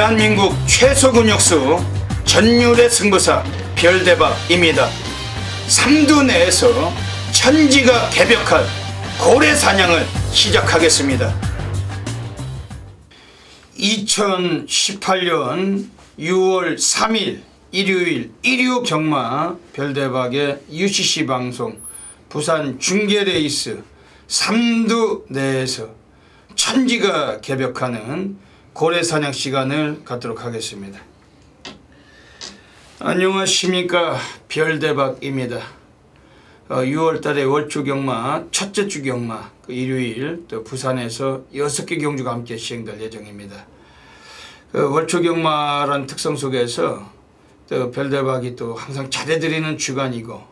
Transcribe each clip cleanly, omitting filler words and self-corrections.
대한민국 최소 근육수 전율의 승부사 별대박입니다. 삼두 내에서 천지가 개벽할 고래 사냥을 시작하겠습니다. 2018년 6월 3일 일요일 일요 경마 별대박의 UCC 방송 부산 중계레이스 삼두 내에서 천지가 개벽하는 고래사냥 시간을 갖도록 하겠습니다. 안녕하십니까, 별대박입니다. 6월달에 월초경마 첫째 주 경마 일요일 또 부산에서 6개 경주가 함께 시행될 예정입니다. 월초경마라는 특성 속에서 또 별대박이 또 항상 잘해드리는 주간이고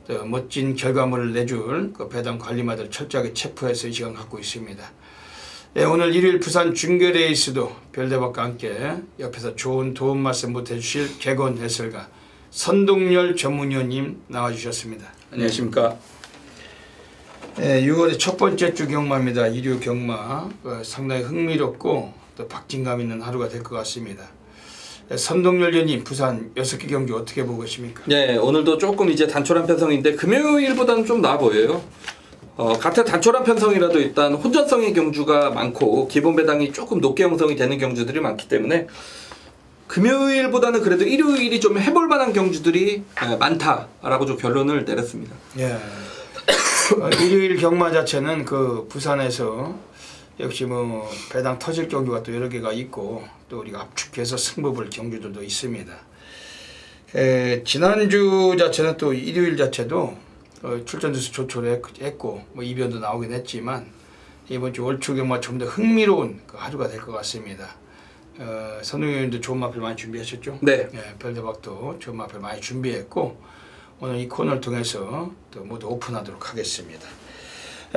또 멋진 결과물을 내줄 배당 관리마들 철저하게 체포해서 이 시간 갖고 있습니다. 네, 오늘 일요일 부산 중계레이스도 별대박과 함께 옆에서 좋은 도움 말씀 못해주실 개건 해설가 선동열 전문위원님 나와주셨습니다. 안녕하십니까. 네, 6월의 첫 번째 주 경마입니다. 일요 경마 상당히 흥미롭고 또 박진감 있는 하루가 될 것 같습니다. 네, 선동열 위원님 부산 6개 경주 어떻게 보고 계십니까? 네, 오늘도 조금 이제 단촐한 편성인데 금요일보다는 좀 나아 보여요. 같은 단촐한 편성이라도 일단 혼전성의 경주가 많고 기본 배당이 조금 높게 형성이 되는 경주들이 많기 때문에 금요일보다는 그래도 일요일이 좀 해볼 만한 경주들이 많다라고 좀 결론을 내렸습니다. 예. 일요일 경마 자체는 그 부산에서 역시 뭐 배당 터질 경주가 또 여러 개가 있고 또 우리가 압축해서 승부 볼 경주들도 있습니다. 지난주 자체는 또 일요일 자체도 출전주수 조촐했고 뭐 이변도 나오긴 했지만 이번 주 월초 경마 좀 더 흥미로운 하루가 될 것 같습니다. 선웅위원님도 좋은 마필 많이 준비하셨죠? 네. 별대박도 좋은 마필 많이 준비했고 오늘 이 코너를 통해서 또 모두 오픈하도록 하겠습니다.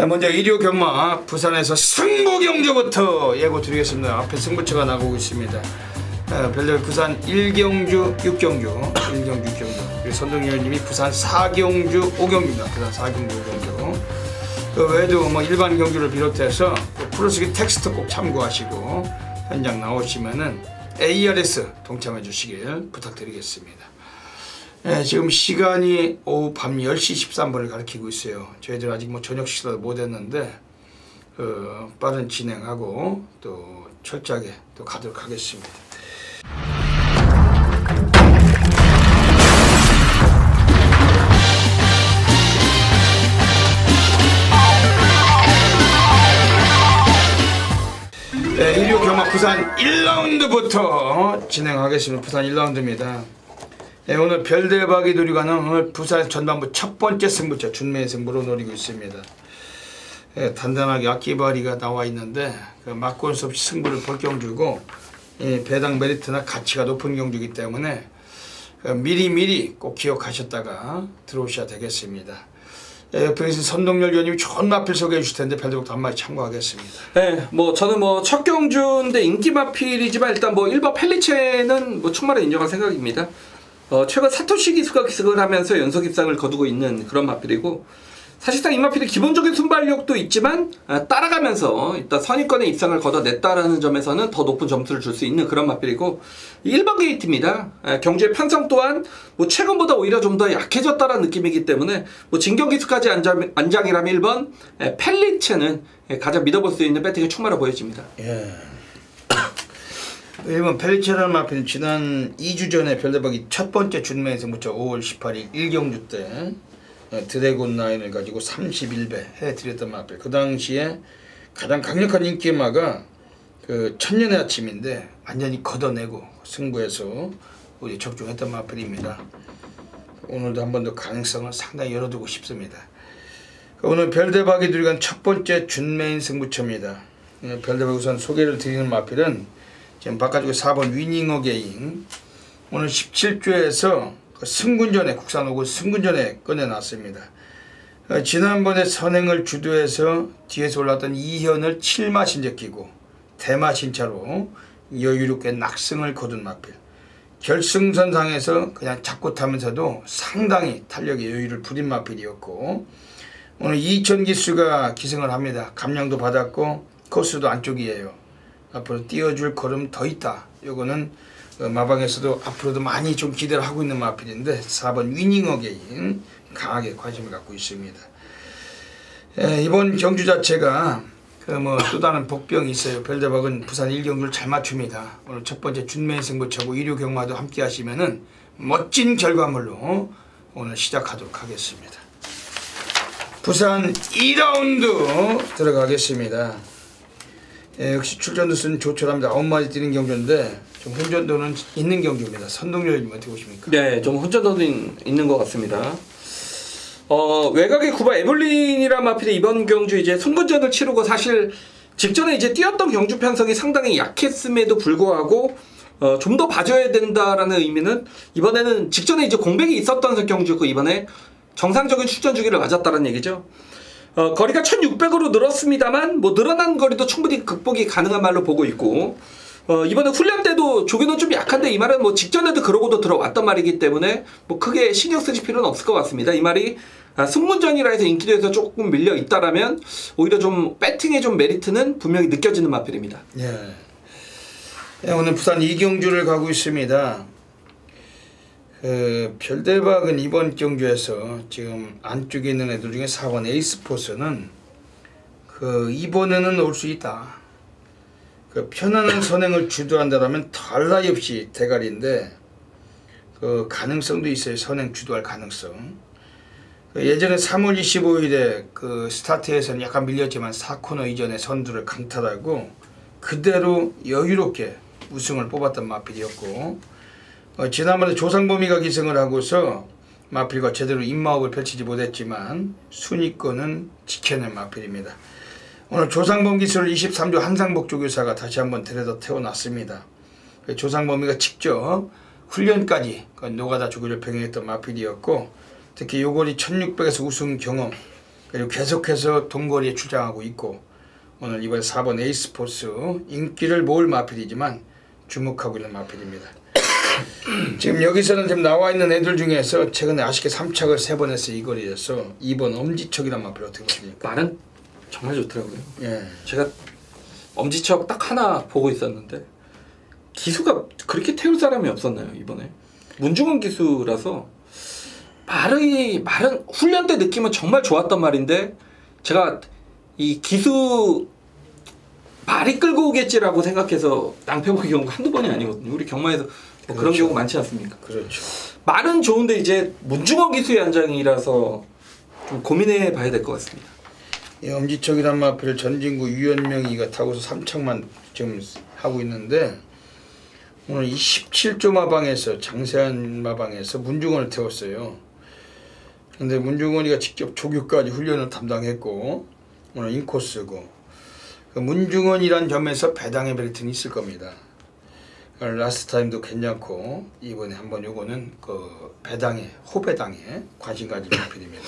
먼저 일요 경마 부산에서 승부 경주부터 예고 드리겠습니다. 앞에 승부처가 나오고 있습니다. 별대박 부산 1경주 6경주 1경주 6경주 그리고 선동위원님이 부산 4경주 5경주입니다. 부산 4경주 5경주 그 외에도 뭐 일반 경주를 비롯해서 프로스기 텍스트 꼭 참고하시고 현장 나오시면은 ARS 동참해 주시길 부탁드리겠습니다. 지금 시간이 오후 밤 10시 13분을 가리키고 있어요. 저희들 아직 뭐 저녁 식사도 못 했는데 빠른 진행하고 또 철저하게 또 가도록 하겠습니다. 네, 일요 경마 부산 1라운드부터 진행하겠습니다. 부산 1라운드입니다. 네, 오늘 별대박이 노리가는 오늘 부산 전반부 첫 번째 승부처 준매의 승부로 노리고 있습니다. 네, 단단하게 악기바리가 나와 있는데 막고할 수 없이 승부를 볼 경주고 배당 메리트나 가치가 높은 경주이기 때문에 미리미리 꼭 기억하셨다가 들어오셔야 되겠습니다. 옆에 계신 선동열 위원님이 좋은 마필 소개해 주실 텐데 별대박도 한 마디 참고하겠습니다. 네, 뭐 저는 뭐 첫 경주인데 인기 마필이지만 일단 뭐 1번 펠리체는 뭐 충분히 인정할 생각입니다. 최근 사토시 기수가 기승을 하면서 연속 입상을 거두고 있는 그런 마필이고 사실상 이 마필이 기본적인 순발력도 있지만 따라가면서 일단 선입권에 입상을 거둬냈다라는 점에서는 더 높은 점수를 줄 수 있는 그런 마필이고 1번 게이트입니다. 경주의 편성 또한 뭐 최근보다 오히려 좀 더 약해졌다라는 느낌이기 때문에 뭐 진경기수까지 안장이라면 1번 펠리체는 가장 믿어볼 수 있는 배팅이 충분해 보여집니다. 예. 1번 펠리체라는 마필은 지난 2주 전에 별대박이 첫 번째 준매 승부처 5월 18일 1경주 때 드래곤 라인을 가지고 31배 해드렸던 마필. 그 당시에 가장 강력한 인기마가 그 천년의 아침인데 완전히 걷어내고 승부에서 우리 적중했던 마필입니다. 오늘도 한 번 더 가능성을 상당히 열어두고 싶습니다. 오늘 별대박이 들어간 첫 번째 준매인 승부처입니다. 별대박 우선 소개를 드리는 마필은 지금 바깥쪽에 4번 위닝어 게임 오늘 17조에서 승군전에 국산 오고 승군전에 꺼내놨습니다. 지난번에 선행을 주도해서 뒤에서 올랐던 이현을 7마신제 끼고 대마신차로 여유롭게 낙승을 거둔 마필. 결승선상에서 그냥 잡고 타면서도 상당히 탄력의 여유를 부린 마필이었고 오늘 2000기수가 기승을 합니다. 감량도 받았고 코스도 안쪽이에요. 앞으로 띄워줄 걸음 더 있다 요거는 마방에서도 앞으로도 많이 좀 기대를 하고 있는 마필인데 4번 위닝 어게인 강하게 관심을 갖고 있습니다. 이번 경주 자체가 또 다른 복병이 있어요. 별대박은 부산 1경주를 잘 맞춥니다. 오늘 첫 번째 준매 승부차고 1류 경마도 함께 하시면은 멋진 결과물로 오늘 시작하도록 하겠습니다. 부산 2라운드 들어가겠습니다. 역시 출전도수는 조촐합니다. 9마리 뛰는 경주인데 좀 혼전도는 있는 경주입니다. 선동률이 어떻게 보십니까? 네, 좀 혼전도는 있는 것 같습니다. 외곽의 구바 에블린이란 마필이 이번 경주 이제 승분전을 치르고 사실 직전에 이제 뛰었던 경주 편성이 상당히 약했음에도 불구하고 좀 더 봐줘야 된다라는 의미는 이번에는 직전에 이제 공백이 있었던 경주였고 이번에 정상적인 출전 주기를 맞았다는 얘기죠. 거리가 1600으로 늘었습니다만 뭐 늘어난 거리도 충분히 극복이 가능한 말로 보고 있고 이번에 훈련 때도 조교는 좀 약한데 이 말은 뭐 직전에도 그러고도 들어왔던 말이기 때문에 뭐 크게 신경 쓰실 필요는 없을 것 같습니다. 이 말이 승문전이라 해서 인기도에서 조금 밀려 있다라면 오히려 좀 배팅의 좀 메리트는 분명히 느껴지는 마필입니다. 예, 오늘 부산 2경주를 가고 있습니다. 별대박은 이번 경주에서 지금 안쪽에 있는 애들 중에 4번 에이스포스는 이번에는 올 수 있다. 편안한 선행을 주도한다면 덜 나위 없이 대가리인데 가능성도 있어요. 선행 주도할 가능성. 예전에 3월 25일에 스타트에서는 약간 밀렸지만 4코너 이전에 선두를 강탈하고 그대로 여유롭게 우승을 뽑았던 마필이었고 지난번에 조상범위가 기승을 하고서 마필과 제대로 입마업을 펼치지 못했지만 순위권은 지켜낸 마필입니다. 오늘 조상범 기술을 23조 한상복 조교사가 다시 한번 데려다 태워놨습니다. 조상범위가 직접 훈련까지 노가다 조교를 병행했던 마필이었고 특히 요거리 1600에서 우승 경험 그리고 계속해서 동거리에 출장하고 있고 오늘 이번 4번 에이스포스 인기를 모을 마필이지만 주목하고 있는 마필입니다. 지금 여기서는 지금 나와 있는 애들 중에서 최근에 아쉽게 3착을 3번 해서 이 거리에서 2번 엄지척이란 마필 어떻게 보십니까? 말은 정말 좋더라고요. 예. 제가 엄지척 딱 하나 보고 있었는데 기수가 그렇게 태울 사람이 없었나요 이번에? 문중원 기수라서 말은 훈련 때 느낌은 정말 좋았던 말인데 제가 이 기수 말이 끌고 오겠지라고 생각해서 낭패 보기 경우가 한두 번이 아니거든요. 우리 경마에서 뭐 그런 경우 많지 않습니까? 그렇죠. 말은 좋은데 이제 문중원 기수의 안장이라서 좀 고민해 봐야 될 것 같습니다. 이 엄지척이란 마필을 전진구 유연명이가 타고서 3착만 지금 하고 있는데 오늘 27조 마방에서 장세한 마방에서 문중원을 태웠어요. 근데 문중원이가 직접 조교까지 훈련을 담당했고 오늘 인코스고 문중원이란 점에서 배당의 메리트는 있을 겁니다. 라스트 타임도 괜찮고 이번에 한번 요거는 배당에 호배당에 관심 가진 마필입니다.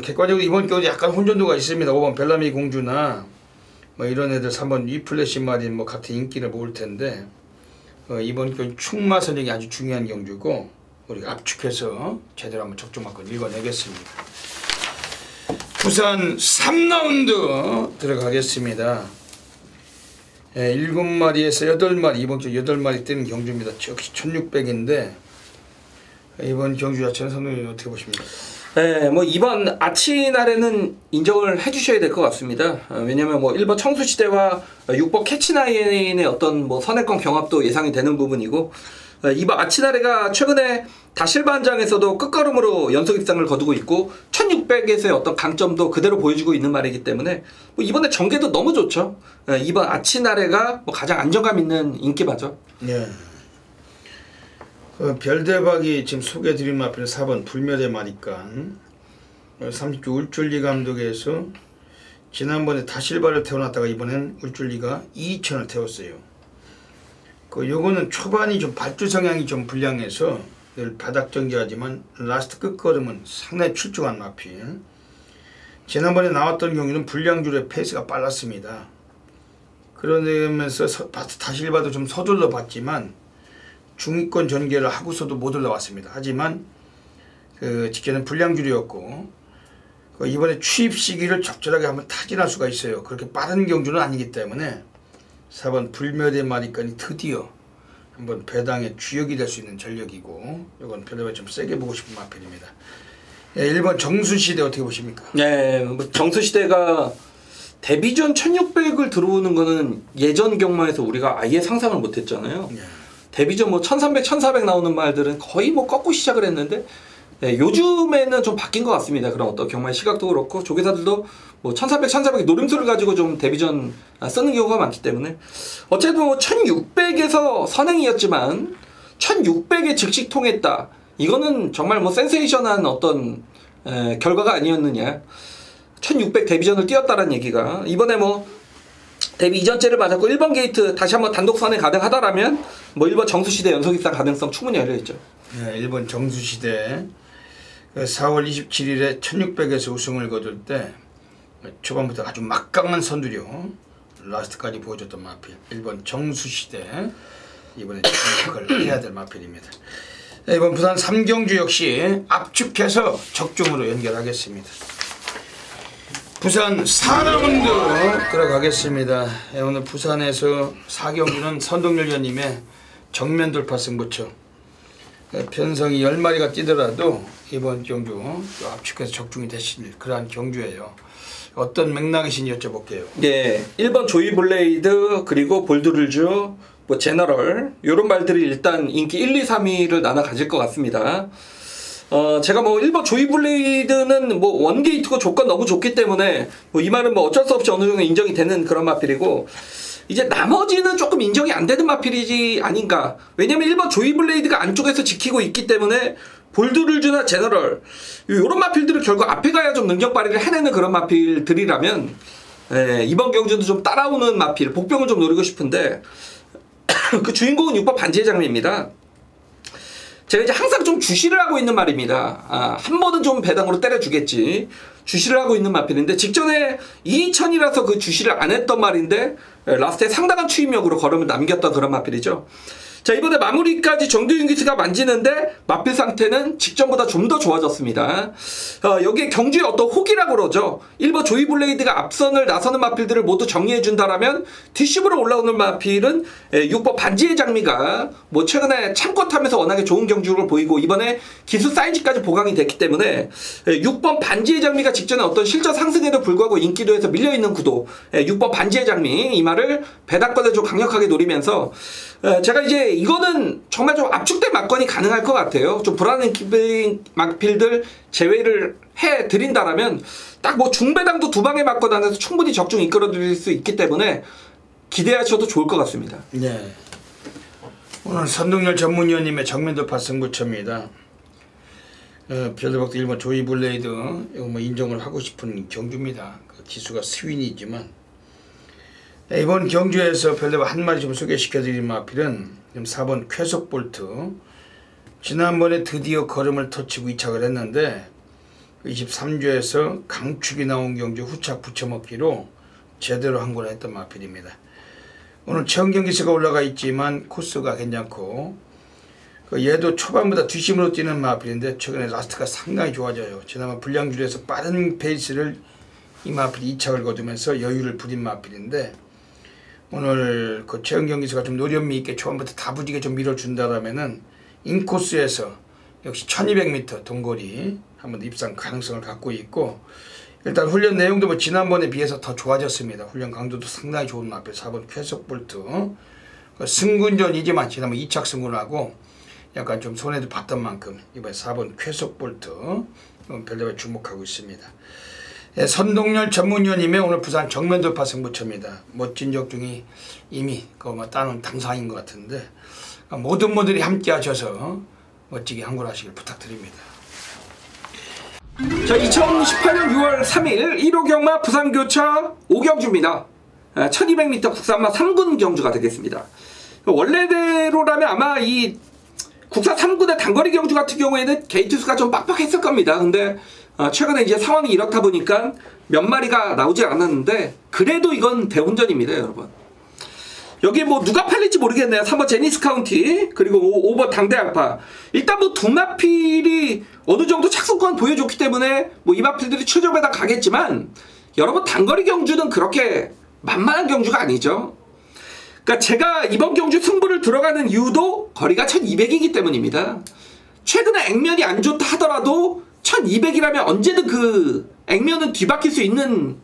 객관적으로 이번 경우도 약간 혼전도가 있습니다. 5번 벨라미 공주나 뭐 이런 애들 3번 위플래시 마린 뭐 같은 인기를 모을 텐데 이번 경우 충마 선정이 아주 중요한 경주고 우리가 압축해서 제대로 한번 적중만큼 읽어내겠습니다. 부산 3라운드 들어가겠습니다. 7마리에서 8마리 이번 주 8마리 뛰는 경주입니다. 역시 1600인데 이번 경주 자체는 선생님 어떻게 보십니까? 네, 뭐 이번 아치날에는 인정을 해주셔야 될 것 같습니다. 왜냐면 뭐 1번 청수시대와 6번 캐치나인의 어떤 뭐 선행권 경합도 예상이 되는 부분이고 이번 아치나레가 최근에 다실반장에서도 끝걸음으로 연속 입상을 거두고 있고 1600에서의 어떤 강점도 그대로 보여주고 있는 말이기 때문에 뭐 이번에 전개도 너무 좋죠. 이번 아치나레가 뭐 가장 안정감 있는 인기마죠. 예. 별대박이 지금 소개해드린 마필은 4번 불멸의 마니깐 30조 울줄리 감독에서 지난번에 다실바를 태워놨다가 이번엔 울줄리가 2000을 태웠어요. 요거는 초반이 좀 발주 성향이 좀 불량해서 늘 바닥 정지하지만 라스트 끝걸음은 상당히 출중한 마필. 지난번에 나왔던 경우는 불량줄의 페이스가 빨랐습니다. 그러면서 다실바도 좀 서둘러 봤지만 중위권 전개를 하고서도 못 올라왔습니다. 하지만 직계는 불량줄이었고 이번에 취입 시기를 적절하게 한번 타진할 수가 있어요. 그렇게 빠른 경주는 아니기 때문에 4번 불멸의 마리간이 드디어 한번 배당의 주역이 될 수 있는 전력이고, 이건 별로 좀 세게 보고 싶은 마필입니다. 1번 정수시대 어떻게 보십니까? 네, 뭐 정수시대가 데뷔전 1600을 들어오는 거는 예전 경마에서 우리가 아예 상상을 못했잖아요. 데뷔전 뭐 1300, 1400 나오는 말들은 거의 뭐 꺾고 시작을 했는데, 네, 요즘에는 좀 바뀐 것 같습니다. 그런 어떤 경마의 시각도 그렇고 조계사들도 뭐 1400, 1400 노림수를 가지고 좀 데뷔전 쓰는 경우가 많기 때문에, 어쨌든 뭐 1600에서 선행이었지만 1600에 즉시 통했다. 이거는 정말 뭐 센세이션한 어떤 결과가 아니었느냐. 1600 데뷔전을 뛰었다는 얘기가, 이번에 뭐 데뷔 이전째를 맞았고 1번 게이트 다시 한번 단독 선행 가능하다라면 뭐 1번 정수시대 연속 입상 가능성 충분히 열려있죠. 네, 1번 정수시대 4월 27일에 1600에서 우승을 거둘 때 초반부터 아주 막강한 선두력 라스트까지 보여줬던 마필 1번 정수시대, 이번에 주목을 해야 될 마필입니다. 이번 부산 3경주 역시 압축해서 적중으로 연결하겠습니다. 부산 4라운드 들어가겠습니다. 오늘 부산에서 4경주는 선동열 위원님의 정면 돌파 승부처, 편성이 10마리가 뛰더라도 이번 경주 압축해서 적중이 되실 그러한 경주예요. 어떤 맥락이신지 여쭤볼게요. 네, 1번 조이 블레이드, 그리고 볼드룰즈, 뭐 제너럴, 요런 말들이 일단 인기 1, 2, 3위를 나눠 가질 것 같습니다. 제가 뭐 1번 조이 블레이드는 뭐 원게이트고 조건 너무 좋기 때문에 뭐 이 말은 뭐 어쩔 수 없이 어느 정도 인정이 되는 그런 마필이고, 이제 나머지는 조금 인정이 안 되는 마필이지 아닌가. 왜냐면 1번 조이 블레이드가 안쪽에서 지키고 있기 때문에 볼드룰즈나 제너럴 요런 마필들은 결국 앞에 가야 좀 능력 발휘를 해내는 그런 마필들이라면, 이번 경주도 좀 따라오는 마필, 복병을 좀 노리고 싶은데 그 주인공은 6번 반지의 장미입니다. 제가 이제 항상 좀 주시를 하고 있는 말입니다. 한 번은 좀 배당으로 때려주겠지. 주시를 하고 있는 마필인데, 직전에 2000이라서 그 주시를 안 했던 말인데 라스트에 상당한 추임력으로 걸음을 남겼던 그런 마필이죠. 자, 이번에 마무리까지 정두윤 기수가 만지는데 마필 상태는 직전보다 좀 더 좋아졌습니다. 여기에 경주의 어떤 호기라고 그러죠. 1번 조이 블레이드가 앞선을 나서는 마필들을 모두 정리해준다라면 뒷심으로 올라오는 마필은 6번 반지의 장미가 뭐 최근에 참고 타면서 워낙에 좋은 경주를 보이고 이번에 기수 사이즈까지 보강이 됐기 때문에 6번 반지의 장미가 직전에 어떤 실전 상승에도 불구하고 인기도에서 밀려있는 구도, 6번 반지의 장미, 이 말을 배당권을 좀 강력하게 노리면서 제가 이제 이거는 정말 좀 압축된 막건이 가능할 것 같아요. 좀 불안한 막필들 제외를 해드린다라면 딱 뭐 중배당도 두 방에 막건 안에서 충분히 적중 이끌어드릴 수 있기 때문에 기대하셔도 좋을 것 같습니다. 네. 오늘 선동열 전문위원님의 정면 돌파 승부처입니다. 별도박도 1번 조이 블레이드 이거 뭐 인정을 하고 싶은 경주입니다. 그 기수가 스윈이지만, 이번 경주에서 별도박 한 마리 좀 소개시켜드린 마필은 4번 쾌속볼트. 지난번에 드디어 걸음을 터치고 이착을 했는데 23주에서 강축이 나온 경주 후착 붙여먹기로 제대로 항구를 했던 마필입니다. 오늘 처음 경기수가 올라가 있지만 코스가 괜찮고, 얘도 초반보다 뒷심으로 뛰는 마필인데 최근에 라스트가 상당히 좋아져요. 지난번 불량줄에서 빠른 페이스를 이 마필이 이착을 거두면서 여유를 부린 마필인데, 오늘 그 최근 경기수가 좀 노련미 있게 초반부터 다부지게 좀 밀어준다라면은 인코스에서 역시 1200m 동거리 한번 입상 가능성을 갖고 있고, 일단 훈련 내용도 뭐 지난번에 비해서 더 좋아졌습니다. 훈련 강도도 상당히 좋은 마필 4번 쾌속볼트. 승군전이지만 지난번 2착 승군을 하고 약간 좀 손해도 봤던 만큼 이번에 4번 쾌속볼트 별도로 주목하고 있습니다. 선동열 전문위원님의 오늘 부산 정면 돌파 승부처입니다. 멋진 적중이 이미 그거 따는 당상인 것 같은데, 모든 분들이 함께 하셔서 멋지게 항구를 하시길 부탁드립니다. 자, 2018년 6월 3일 1호 경마 부산교차 5경주입니다. 1200m 국산마 3군 경주가 되겠습니다. 원래대로라면 아마 이 국산 3군의 단거리 경주 같은 경우에는 게이트 수가 좀 빡빡했을 겁니다. 근데 최근에 이제 상황이 이렇다 보니까 몇 마리가 나오지 않았는데, 그래도 이건 대혼전입니다, 여러분. 여기 뭐 누가 팔릴지 모르겠네요. 3번 제니스 카운티, 그리고 5번 당대양파. 일단 뭐 두 마필이 어느 정도 착승권 보여줬기 때문에 뭐 이 마필들이 최저 배당 가겠지만, 여러분 단거리 경주는 그렇게 만만한 경주가 아니죠. 그러니까 제가 이번 경주 승부를 들어가는 이유도 거리가 1200이기 때문입니다. 최근에 액면이 안 좋다 하더라도 1200이라면 언제든 그 액면은 뒤바뀔 수 있는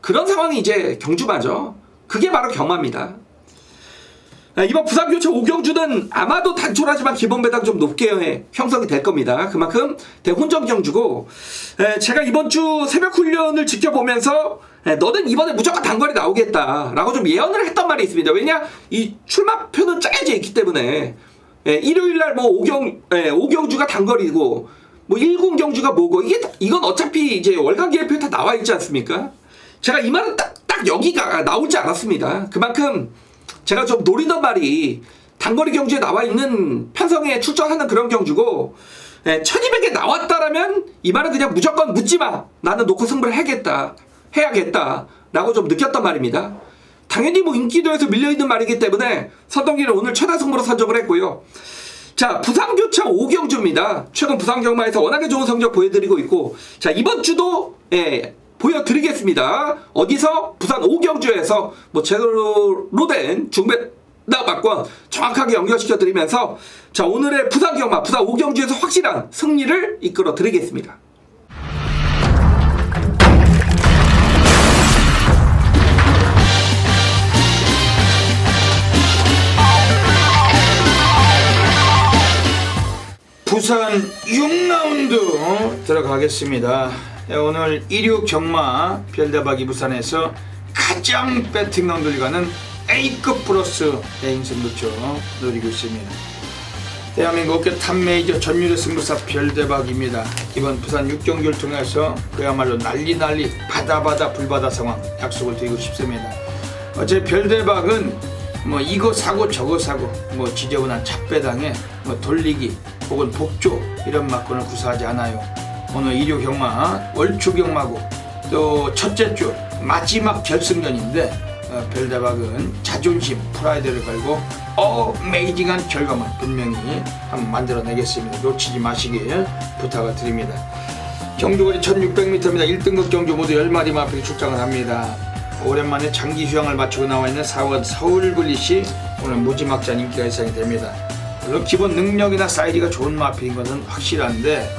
그런 상황이 이제 경주마죠. 그게 바로 경마입니다. 이번 부산교체 5경주는 아마도 단촐하지만 기본 배당 좀 높게 형성이 될 겁니다. 그만큼 대혼전 경주고, 제가 이번 주 새벽 훈련을 지켜보면서 너는 이번에 무조건 단거리 나오겠다 라고 좀 예언을 했단 말이 있습니다. 왜냐, 이 출마표는 짜여져 있기 때문에 일요일날 뭐 5경주가 단거리고 뭐 1군 경주가 뭐고, 이건 어차피 이제 월간 계획표에 다 나와 있지 않습니까? 제가 이 말은 딱 여기가 나오지 않았습니다. 그만큼 제가 좀 노리던 말이 단거리 경주에 나와 있는 편성에 출전하는 그런 경주고, 1200에 나왔다라면 이 말은 그냥 무조건 묻지마, 나는 놓고 승부를 해야겠다 라고 좀 느꼈단 말입니다. 당연히 뭐 인기도에서 밀려있는 말이기 때문에 선동기를 오늘 최다 승부로 선정을 했고요. 자, 부산교차 5경주입니다. 최근 부산경마에서 워낙에 좋은 성적 보여드리고 있고, 자, 이번 주도 보여드리겠습니다. 어디서? 부산 5경주에서 뭐 제대로 된 중배당박권 정확하게 연결시켜드리면서, 자, 오늘의 부산경마, 부산 5경주에서 확실한 승리를 이끌어 드리겠습니다. 부산 6라운드 들어가겠습니다. 오늘 16 경마 별대박이 부산에서 가장 배팅 라운드를 가는 A급 플러스 A인 승부처 노리고 있습니다. 대한민국 업계 탑메이저 전율의 승부사 별대박입니다. 이번 부산 6경주를 통해서 그야말로 난리 바다 불바다 상황 약속을 드리고 싶습니다. 어제 별대박은 뭐 이거 사고 저거 사고 뭐 지저분한 잡배당에 뭐 돌리기 혹은 복조 이런 막권을 구사하지 않아요. 오늘 1호 경마 월초 경마고 또 첫째 주 마지막 결승전인데 별대박은 자존심 프라이드를 걸고 어메이징한 결과물 분명히 한번 만들어내겠습니다. 놓치지 마시길 부탁을 드립니다. 경주거리 1600m입니다. 1등급 경주 모두 10마리 마필이 출장을 합니다. 오랜만에 장기 휴양을 마치고 나와있는 4원 서울블릿이 오늘 무지막지한 인기가 예상이 됩니다. 물론 기본 능력이나 사이즈가 좋은 마필인 것은 확실한데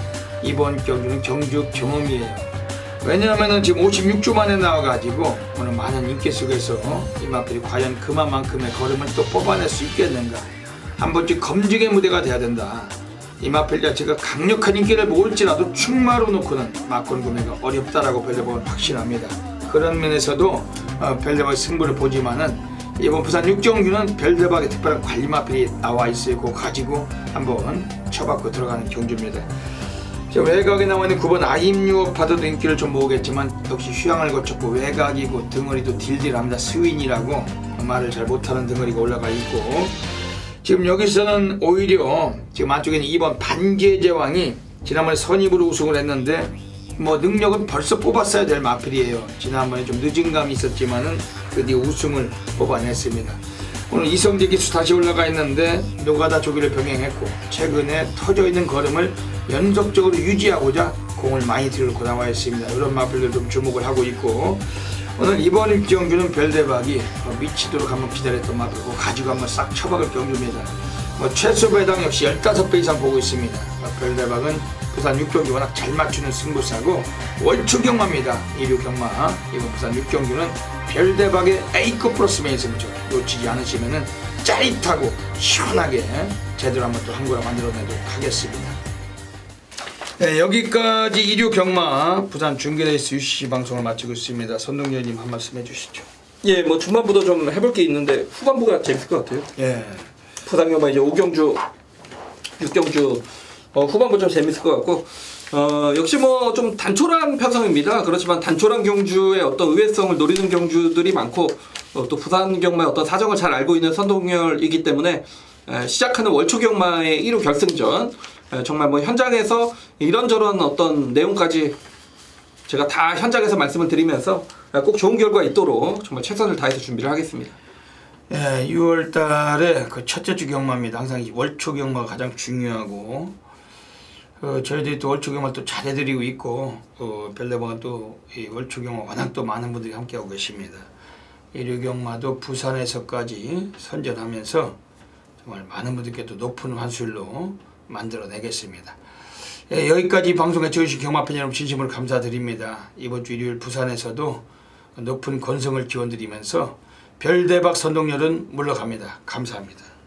이번 경주는 경주 경험이에요. 왜냐하면 지금 56주 만에 나와가지고 오늘 많은 인기 속에서 이 마필이 과연 그만큼의 걸음을 또 뽑아낼 수 있겠는가, 한 번쯤 검증의 무대가 돼야 된다. 이 마필 자체가 강력한 인기를 모을지라도 충마로 놓고는 막권 구매가 어렵다라고 별대박은 확신합니다. 그런 면에서도 별대박의 승부를 보지만은 이번 부산 6경주는 별대박의 특별한 관리 마필이 나와 있어요. 그거 가지고 한번 쳐받고 들어가는 경주입니다. 외곽에 나와있는 9번 아임유어파도도 인기를 좀 모으겠지만 역시 휴양을 거쳤고 외곽이고 덩어리도 딜딜합니다. 스윈이라고 말을 잘 못하는 덩어리가 올라가 있고, 지금 여기서는 오히려 지금 안쪽에는 2번 반계제왕이 지난번에 선입으로 우승을 했는데 뭐 능력은 벌써 뽑았어야 될 마필이에요. 지난번에 좀 늦은 감이 있었지만은 드디어 우승을 뽑아냈습니다. 오늘 이성재 기수 다시 올라가 있는데 노가다 조기를 병행했고 최근에 터져있는 걸음을 연속적으로 유지하고자 공을 많이 들고 나와 있습니다. 이런 마필들 좀 주목을 하고 있고, 오늘 이번 경주는 별대박이 미치도록 한번 기다렸던 마필고 가지고 한번 싹 쳐박을 경주입니다. 최소 배당 역시 15배 이상 보고 있습니다. 별대박은 부산 6경주 워낙 잘 맞추는 승부사고 월초 경마입니다. 1호 경마 이번 부산 6경주는 별대박의 A급 플러스 메인 승부처 놓치지 않으시면은 짜릿하고 시원하게 제대로 한번 또 한 거라 만들어내도록 하겠습니다. 네, 여기까지 1호 경마 부산 중계레이스 UCC 방송을 마치고 있습니다. 선동열님 한 말씀 해주시죠. 예, 뭐 중반부도 좀 해볼 게 있는데 후반부가 재밌을 것 같아요. 예. 부산 경마 이제 5경주, 6경주 후반부 좀 재밌을 것 같고, 역시 뭐 좀 단촐한 편성입니다. 그렇지만 단촐한 경주의 어떤 의외성을 노리는 경주들이 많고, 또 부산 경마의 어떤 사정을 잘 알고 있는 선동열이기 때문에 시작하는 월초 경마의 1호 결승전, 정말 뭐 현장에서 이런저런 어떤 내용까지 제가 다 현장에서 말씀을 드리면서 꼭 좋은 결과 있도록 정말 최선을 다해서 준비를 하겠습니다. 예, 6월 달에 그 첫째 주 경마입니다. 항상 이 월초 경마가 가장 중요하고, 저희들이 또 월초 경마를 또 잘해드리고 있고, 별대박은 또 이 월초 경마 워낙 또 많은 분들이 함께하고 계십니다. 일요경마도 부산에서까지 선전하면서 정말 많은 분들께도 높은 환수율로 만들어내겠습니다. 예, 여기까지 방송에 들어주신 경마팬 여러분 진심으로 감사드립니다. 이번 주 일요일 부산에서도 높은 건성을 기원드리면서 별대박 선동열은 물러갑니다. 감사합니다.